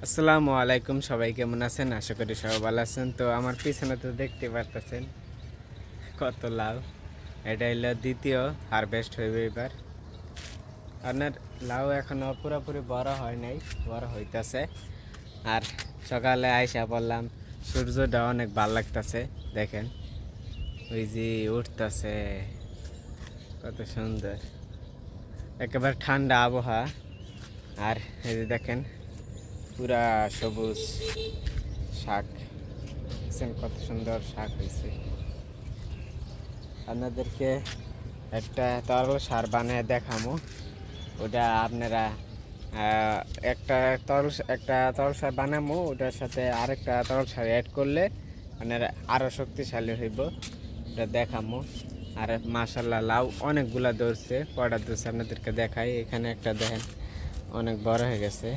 আসসালামু আলাইকুম, সবাই কেমন আছেন? আশা করি সবাই ভালো আছেন। তো আমার পিছনে তো দেখতে পারতেছেন কত লাউ। এটা হলো দ্বিতীয় হারভেস্ট হইবে এবার। আপনার লাউ এখনো পুরোপুরি বড় হয় নাই, বড় হইতাছে। আর সকালে আইসা বললাম সূর্যটা অনেক ভালো লাগতেছে, দেখেন ওই যে উঠতেছে, কত সুন্দর, একেবারে ঠান্ডা আবহাওয়া। আর এই যে দেখেন পুরা সবুজ শাক, দেখছেন কত সুন্দর শাক হয়েছে। আপনাদেরকে একটা তরল সার বানিয়ে দেখামো, ওটা আপনারা একটা তরল সার বানাবো, ওটার সাথে আরেকটা তরল সার অ্যাড করলে আপনারা আরও শক্তিশালী হইব, ওটা দেখামো। আর মাশাল্লাহ লাউ অনেকগুলা ধরছে, কয়টা ধরছে আপনাদেরকে দেখাই। এখানে একটা দেখেন অনেক বড় হয়ে গেছে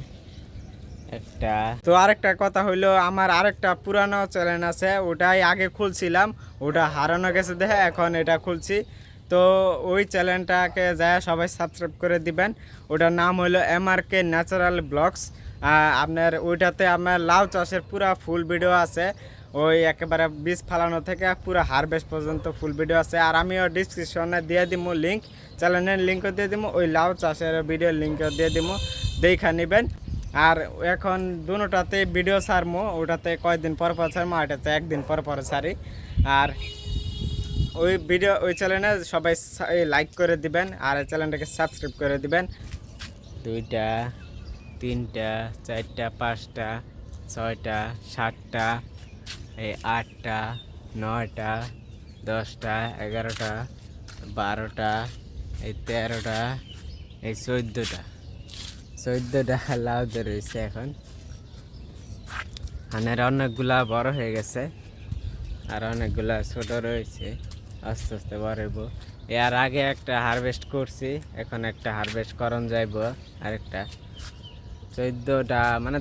একটা। তো আরেকটা কথা হইলো, আমার আরেকটা পুরানো চ্যানেল আছে, ওটাই আগে খুলছিলাম, ওটা হারানো গেছে দেখে এখন এটা খুলছি। তো ওই চ্যানেলটাকে যায় সবাই সাবস্ক্রাইব করে দিবেন। ওটার নাম হইলো MRK ন্যাচারাল ব্লগস। আপনার ওইটাতে আমার লাউ চাষের পুরা ফুল ভিডিও আছে, ওই একেবারে বীজ ফালানো থেকে পুরো হারভেস্ট পর্যন্ত ফুল ভিডিও আছে। আর আমিও ডিসক্রিপশনে দিয়ে দিব লিঙ্ক, চ্যানেলের লিঙ্কও দিয়ে দিব, ওই লাউ চাষের ভিডিওর লিঙ্কও দিয়ে দিব, দেখা নেবেন। আর এখন দুটাতে ভিডিও ছাড়মো, ওটাতে কয়েকদিন পর পর ছাড়মো, এটাতে একদিন পর পর ছাড়ি। আর ওই চ্যানেলে সবাই লাইক করে দিবেন আর চ্যানেলটাকে সাবস্ক্রাইব করে দিবেন। 2টা 3টা 4টা 5টা 6টা 7টা 8টা 9টা 10টা 11টা 12টা 13টা 14টা লাউ রয়েছে এখন। ধানের অনেকগুলা বড় হয়ে গেছে আর অনেকগুলা ছোট রয়েছে, আস্তে আস্তে বড় হইব। এর আগে একটা হারভেস্ট করছি, এখন একটা হারভেস্ট করন যাইব আরেকটা। 14টা মানে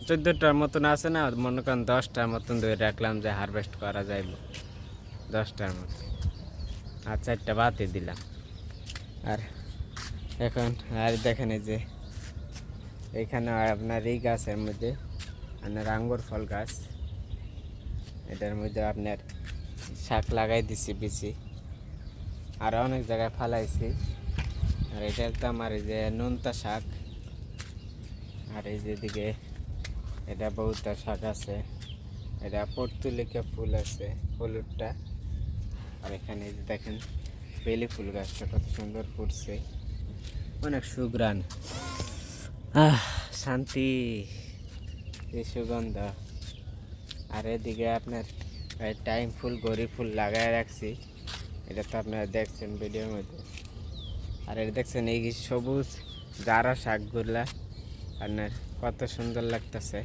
14টার মতন আছে না, মনে করেন 10টার মতন ধরে রাখলাম যে হারভেস্ট করা যাইব, 10টার মতন। আর 4টা বাতি দিলাম। আর এখন আর দেখেন এই যে এইখানে আপনার এই গাছের মধ্যে আপনার আঙ্গুর ফল গাছ, এটার মধ্যে আপনার শাক লাগাই দিছি বিচি, আর অনেক জায়গায় ফালাইছি। আর এটা তো আমার এই যে নোনতা শাক, আর এই যেদিকে এটা বহুতা শাক আছে, এটা পর্তুলিকা ফুল আছে হলুদটা। আর এখানে এই যে দেখেন বেলি ফুল গাছটা কত সুন্দর ফুটছে, অনেক সুঘ্রাণ, শান্তি, এই সুগন্ধ। আর এদিকে আপনার টাইম ফুল গরি ফুল লাগায় রাখছি, এটা তো আপনারা দেখছেন ভিডিওর মধ্যে। আর এটা দেখছেন এই সবুজ যারা শাকগুলা আপনার কত সুন্দর লাগতেছে।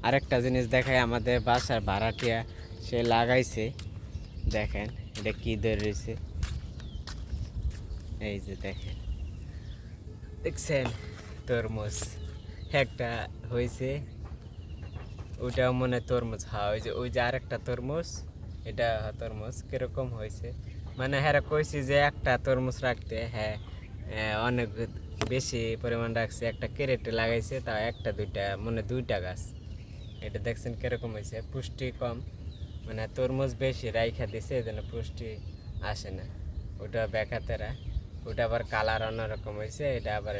আরেকটা জিনিস দেখায়, আমাদের বাসার ভাড়াটিয়া সে লাগাইছে, দেখেন এটা কি ধরেছে, এই যে দেখেন, দেখছেন তরমুজ একটা হয়েছে, ওইটাও মনে তরমুজ। হ্যাঁ ওই যে আরেকটা তরমুজ, এটা তরমুজ কিরকম হয়েছে, মানে হ্যাঁ কইছি যে একটা তরমুজ রাখতে, হ্যাঁ অনেক বেশি পরিমাণ রাখছে, একটা ক্যারেটে লাগাইছে, তা একটা দুইটা মানে 2টা গাছ। এটা দেখছেন কিরকম হয়েছে, পুষ্টি কম, মানে তরমুজ বেশি রাইখা দিছে, এই জন্য পুষ্টি আসে না। ওটা বেকাতেরা, ওটা আবার কালার অন্যরকম হয়েছে, এটা আবার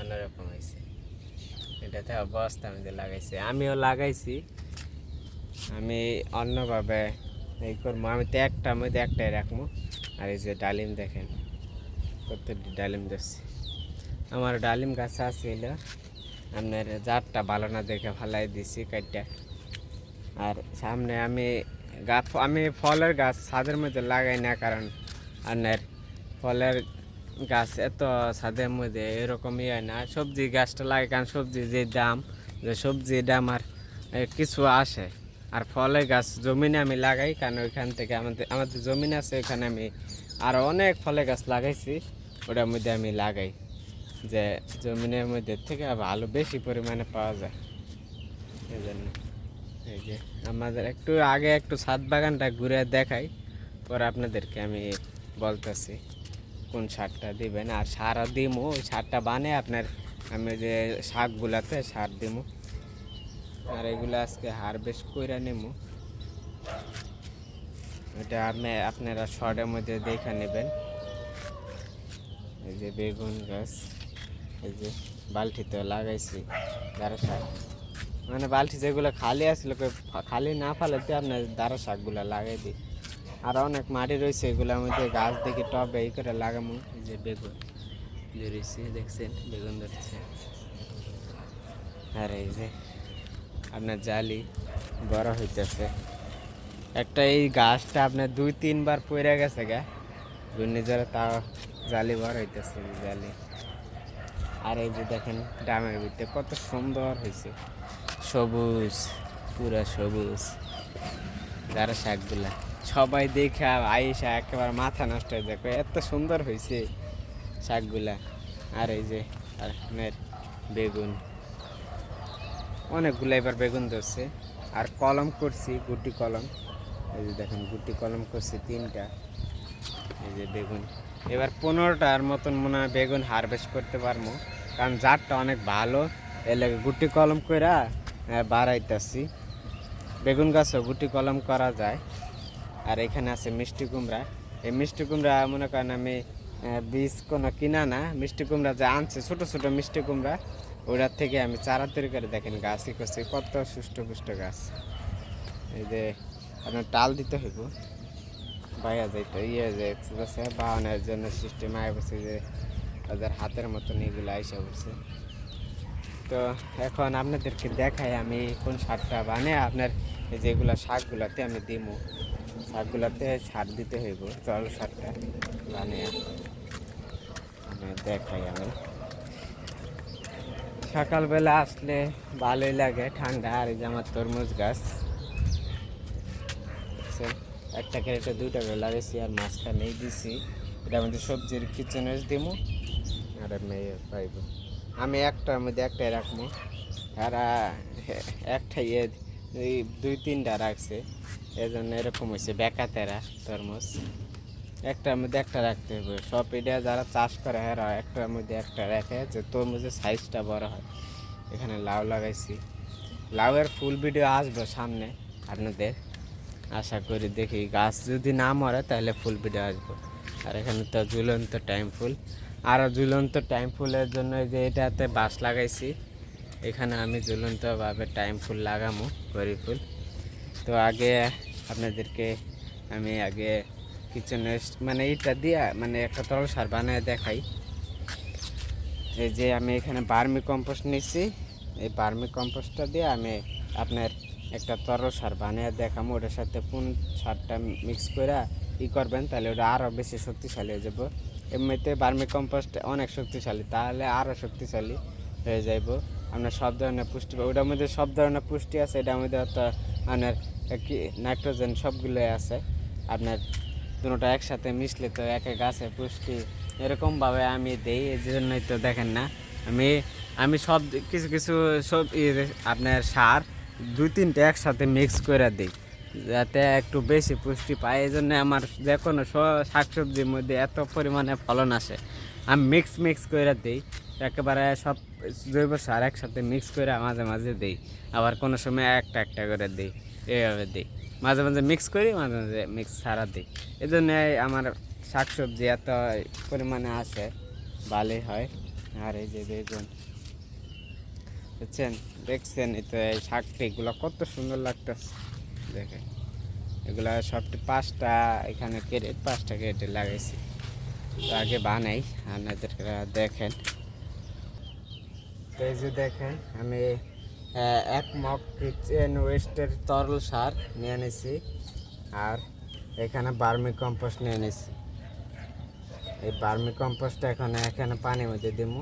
অন্যরকম হয়েছে। এটাতে বস্তা আমি লাগাইছি, আমিও লাগাইছি, আমি অন্যভাবে এই করবো, আমি তো একটার মধ্যে একটাই রাখবো। আর এই যে ডালিম দেখেন কতটি ডালিম ধরছি, আমার ডালিম গাছ আছিল, আপনার জাতটা ভালো না দেখে ফালাই দিছি কাটটা। আর সামনে আমি ফলের গাছ ছাদের মধ্যে লাগাই না, কারণ আপনার ফলের গাছ এত ছাদের মধ্যে এরকমই হয় না। সবজি গাছটা লাগে, কারণ সবজি যে সবজির দাম আর কিছু আসে। আর ফলের গাছ জমিনে আমি লাগাই, কারণ ওইখান থেকে আমাদের জমিন আছে, ওইখানে আমি আরও অনেক ফলের গাছ লাগাইছি, ওটার মধ্যে আমি লাগাই, যে জমিনের মধ্যে থেকে ভালো বেশি পরিমাণে পাওয়া যায়, এই জন্য। এই যে আমাদের একটু ছাদ বাগানটা ঘুরে দেখাই, পরে আপনাদেরকে আমি বলতেছি কোন সারটা দিবেন। আর সারও দিমু, ওই সারটা বানিয়ে আপনার আমি যে শাকগুলাতে সার দিমু, আর এগুলো আজকে হারভেস্ট কইরা নেবো। এটা আপনারা শর্টের মধ্যে দেখে নেবেন। এই যে বেগুন গাছ, এই যে বালতিতে লাগাইছি দাঁড়া শাক, মানে বালতি যেগুলো খালি আসলে খালি না ফেলাতে আপনার দাঁড়া শাকগুলো লাগাই দিই। আর অনেক মাটি রয়েছে, এগুলোর মধ্যে গাছ দেখে টবে এই করে লাগামো। এই যে বেগুন ধরেছি, দেখছেন বেগুন ধরছে। আর এই যে আপনার জালি বড় হইতেছে। একটা এই গাছটা আপনার 2-3 বার পড়ে গেছে গা ঘূর্ণিঝড়ে, তাও জালি বড় হইতেছে জালি। আর এই যে দেখেন ডামের ভিতরে কত সুন্দর হয়েছে, সবুজ, পুরা সবুজ যারা শাকগুলা। সবাই দেখে আইসা একেবারে মাথা নষ্ট হয়ে যায়, এত সুন্দর হয়েছে শাকগুলা। আর এই যে আপনার বেগুন অনেকগুলো এবার বেগুন ধরছে। আর কলম করছি গুটি কলম, এই যে দেখেন গুটি কলম করছি 3টা। এই যে বেগুন এবার 15টার মতন মনে হয় বেগুন হারভেস্ট করতে পারবো, কারণ জাতটা অনেক ভালো, এর লাগে গুটি কলম কইরা বাড়াইতেছি। বেগুন গাছও গুটি কলম করা যায়। আর এখানে আছে মিষ্টি কুমড়া। এই মিষ্টি কুমড়া মনে করেন আমি বীজ কোনো কিনা না, মিষ্টি কুমড়া যা আনছে ছোটো ছোটো মিষ্টি কুমড়া, ওটার থেকে আমি চারা তৈরি করে দেখেন গাছই করছি, কত সুষ্ঠু গাছ। এই যে আপনার টাল দিতে হইব, বাইয়া যাইতো যাচ্ছে বাহনের জন্য সিস্টেম আয় বসে, যে তাদের হাতের মতন এগুলো আইসা বসে। তো এখন আপনাদেরকে দেখাই আমি কোন সারটা বানিয়ে আপনার যেগুলো শাকগুলাতে আমি দিব, শাকগুলাতে সার দিতে হইব, জল সারটা বানিয়ে আমি দেখাই। আমি সকালবেলা আসলে ভালোই লাগে, ঠান্ডা। আর এই যে আমার তরমুজ গাছ একটা ক্যারেটে 2টা করে লাগাইছি, আর মাঝখানেই দিছি। এটার মধ্যে সবজির কিচেন ওয়েস্ট দিব, আর মেয়ে পাইব। আমি একটার মধ্যে একটাই রাখবো, আর একটাই 2-3টা রাখছে, এই জন্য এরকম হয়েছে বেকাতেরা তরমুজ। একটার মধ্যে একটা রাখতে হবে, সব এটা যারা চাষ করে এরা একটার মধ্যে একটা রাখে, যে তরমুজের সাইজটা বড় হয়। এখানে লাউ লাগাইছি, লাউয়ের ফুল ভিডিও আসবে সামনে আপনাদের, আশা করি। দেখি গাছ যদি না মরে তাহলে ফুল ভিডিও আসবো। আর এখানে তো ঝুলন্ত টাইম ফুল, আরও ঝুলন্ত টাইম ফুলের জন্য যে এটাতে বাঁশ লাগাইছি, এখানে আমি ঝুলন্তভাবে টাইম ফুল লাগামো, করি ফুল। তো আগে আপনাদেরকে আমি কিচেন ওয়েস্ট মানে এইটা দিয়া মানে একটা তরল সার বানায় দেখাই। এই যে আমি এখানে বার্মি কম্পোস্ট নিচ্ছি, এই বার্মি কম্পোস্টটা দিয়ে আমি আপনার একটা তরল সার বানিয়ে দেখাবো। ওটার সাথে কোন সারটা মিক্স করে করবেন, তাহলে ওটা আরও বেশি শক্তিশালী হয়ে যাব। এমনিতে বার্মি কম্পোস্ট অনেক শক্তিশালী, তাহলে আরও শক্তিশালী হয়ে যাইব। আপনার সব ধরনের পুষ্টি, ওটার মধ্যে সব ধরনের পুষ্টি আছে। এটার মধ্যে তো আপনার কি নাইট্রোজেন সবগুলোই আছে। আপনার দুটোটা একসাথে মিশলে তো এক গাছের পুষ্টি এরকমভাবে আমি দিই। এই জন্যই তো দেখেন না, আমি সব কিছু সব আপনার সার 2-3টা একসাথে মিক্স করে দিই, যাতে একটু বেশি পুষ্টি পায়। এই জন্য আমার যে কোনো শাকসবজির মধ্যে এত পরিমাণে ফলন আসে। আমি মিক্স করে দিই, একেবারে সব জৈব সার একসাথে মিক্স করে মাঝে মাঝে দিই, আবার কোনো সময় একটা করে দিই, এইভাবে দিই। মাঝে মাঝে মিক্স করি, মাঝে মাঝে মিক্স সারা দিই। এই জন্য আমার শাকসবজি এত পরিমাণে আসে, ভালোই হয়। আর এই যে বেগুন বুঝছেন, দেখছেন এই তো এই শাকটা, এগুলো কত সুন্দর লাগতেছে দেখে। এগুলা সবটি 5টা এখানে ক্যারেট, 5টা ক্যারেটে লাগাইছি। তো আগে বানাই, আপনাদেরকে দেখেন। তো এই যে দেখেন আমি 1 মগ কিচেন ওয়েস্টের তরল সার নিয়ে নিয়েছি, আর এখানে বার্মি কম্পোস্ট নিয়ে নিয়েছি। এই বার্মি কম্পোস্টটা এখানে পানির মধ্যে দিব।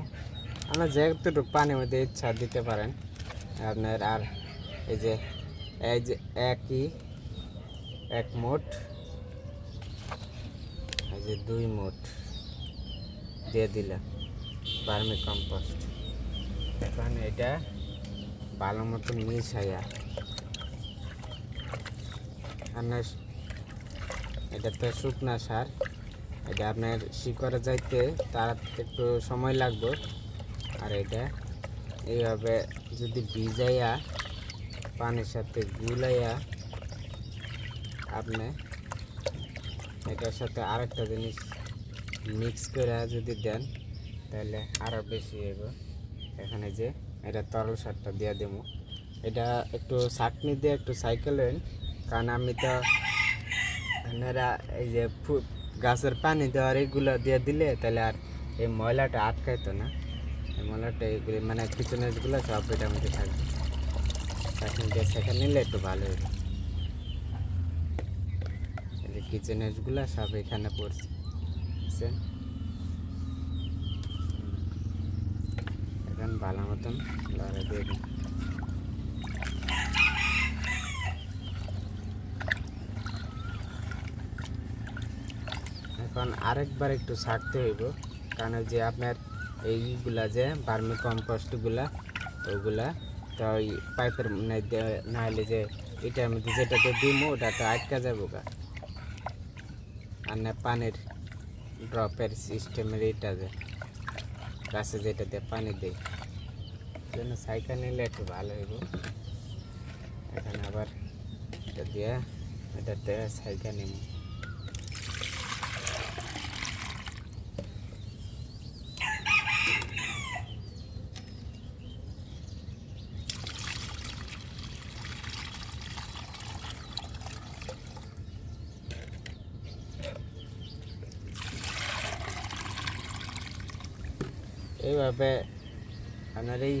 আপনার যেটুকু পানির মধ্যে ইচ্ছা দিতে পারেন আপনার। আর এই যে এক মুঠ, এই যে 2 মুঠ দিয়ে দিলাম বার্মি কম্পোস্ট। এখন এটা ভালো মতো মিশাইয়া, আপনার এটা তো শুকনা সার, এটা আপনার শিকড়ে যাইতে তার একটু সময় লাগবে। আর এটা এইভাবে যদি ভিজাইয়া পানির সাথে গুলাইয়া আপনি এটার সাথে আরেকটা জিনিস মিক্স করে যদি দেন তাহলে আরও বেশি হইব। এখানে যে এটা তরল সারটা দিয়ে দেবো, এটা একটু চাটনি দিয়ে একটু সাইকেল হইন, কারণ আমি তো আপনারা এই যে গাছের পানি দেওয়ার এইগুলো দিয়ে দিলে তাহলে আর এই ময়লাটা আটকাইতো না। এই ময়লাটা এইগুলি মানে কিচেনেসগুলো সব এটার মধ্যে থাকবে, চাটনি দিয়ে সেখানে নিলে একটু ভালো হইবে। এই যে কিচেনেসগুলো সব এখানে পড়ছে, বুঝছেন? এখন ভালো মতন লড়াই দিয়ে দিন। এখন আরেকবার একটু ছাড়তে হইব, কারণ যে আপনার এইগুলা যে ভার্মি কম্পোস্টগুলা ওগুলা তো ওই পাইপের না হলে যে এটার মধ্যে যেটাতে দিব ওটা তো আটকা যাবো গা, আর না পানির ড্রপের সিস্টেমের এইটা যে গাছে যেটাতে পানি দেয় জন্য সাইকেল নিলে একটু ভালো হইব। এখানে আবার এটা দিয়ে এটাতে সাইকেল নিব। এইভাবে আপনার এই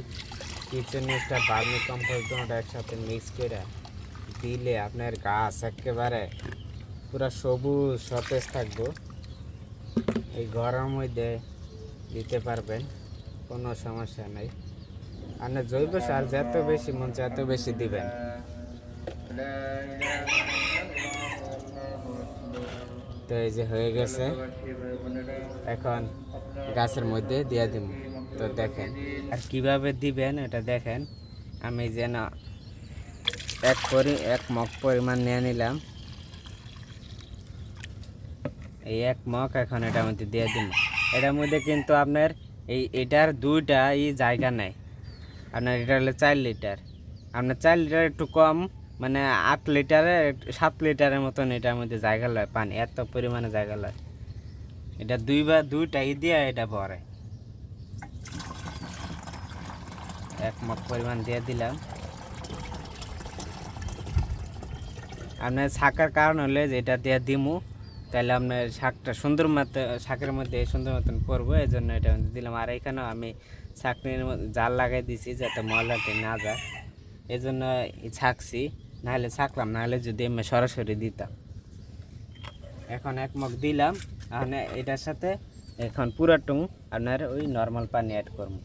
কিচেনেসটা ভার্মি কম্পোস্ট দুটো একসাথে মিক্স করে দিলে আপনার গাছ একেবারে পুরো সবুজ সতেজ থাকবো। এই গরমের মধ্যে দিতে পারবেন, কোনো সমস্যা নেই। আপনার জৈব সার যত বেশি মন চায় এত বেশি দিবেন। তো এই যে হয়ে গেছে, এখন গাছের মধ্যে দিয়ে দিব। তো দেখেন আর কিভাবে দিবেন এটা দেখেন। আমি যেন এক মগ পরিমাণ নিয়ে নিলাম, এই এক মগ এখন এটার মধ্যে দিয়ে দিব। এটার মধ্যে কিন্তু আপনার এটার দুইটা জায়গা নেই। আপনার এটা হলো 4 লিটার, আপনার 4 লিটার একটু কম মানে 8 লিটারে 7 লিটারের মতন এটার মধ্যে জায়গা লয় পানি, এত পরিমাণে জায়গা লয়। এটা দুইটাই দিয়ে এটা ভরে। এক মগ পরিমাণ দিয়ে দিলাম। আপনার শাকের কারণ হলে যে এটা দিয়ে দিমু তাহলে আপনার শাকটা সুন্দর মতো শাকের মধ্যে সুন্দর মতন পড়বো, এই জন্য এটা দিলাম। আর এখানেও আমি ছাকনির জাল লাগাই দিছি যাতে ময়লাটি না যায়, এই জন্য ছাকছি, নাহলে ছাকলাম, নাহলে যদি আমি সরাসরি দিতাম। এখন এক মগ দিলাম, এখন এটার সাথে এখন পুরাটুকু আপনার ওই নর্মাল পানি অ্যাড করবো।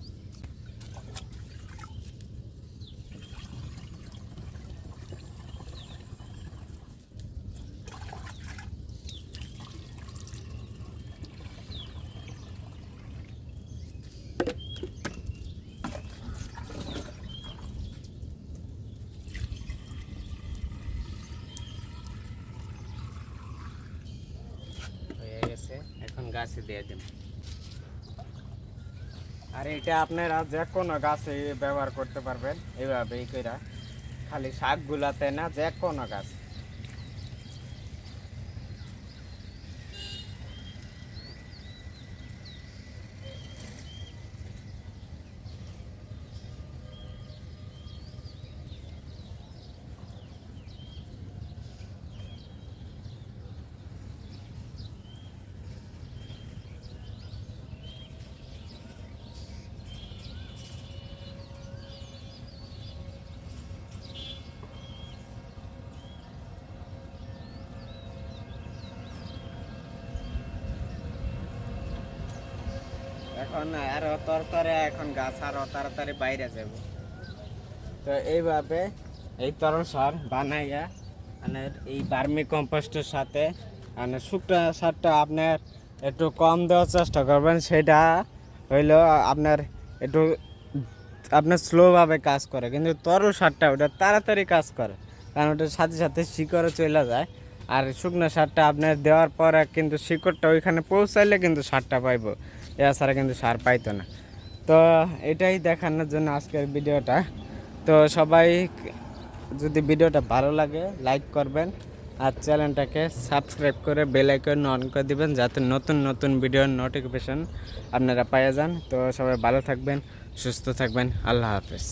এখন গাছে দিয়ে দিন। আর এটা আপনারা যে কোনো গাছে ব্যবহার করতে পারবেন এইভাবেই কইরা, খালি শাকগুলাতে না, যে কোনো গাছ। এখন আরো তরতরে এখন গাছ আরো তাড়াতাড়ি বাইরে যাব। তো এইভাবে এই তরল সার বানাইয়া আপনার এই ভার্মি কম্পোস্টের সাথে মানে শুকনো সারটা আপনার একটু কম দেওয়ার চেষ্টা করবেন। সেটা হইলো আপনার একটু আপনার স্লোভাবে কাজ করে, কিন্তু তরল সারটা ওটা তাড়াতাড়ি কাজ করে, কারণ ওটার সাথে সাথে শিকড়ও চলে যায়। আর শুকনো সারটা আপনার দেওয়ার পরে কিন্তু শিকড়টা ওইখানে পৌঁছাইলে কিন্তু সারটা পাইব, এছাড়া কিন্তু সার পাইতো না। তো এটাই দেখানোর জন্য আজকের ভিডিওটা। তো সবাই যদি ভিডিওটা ভালো লাগে লাইক করবেন আর চ্যানেলটাকে সাবস্ক্রাইব করে বেল আইকন অন করে দিবেন যাতে নতুন নতুন ভিডিওর নোটিফিকেশন আপনারা পেয়ে যান। তো সবাই ভালো থাকবেন, সুস্থ থাকবেন, আল্লাহ হাফেজ।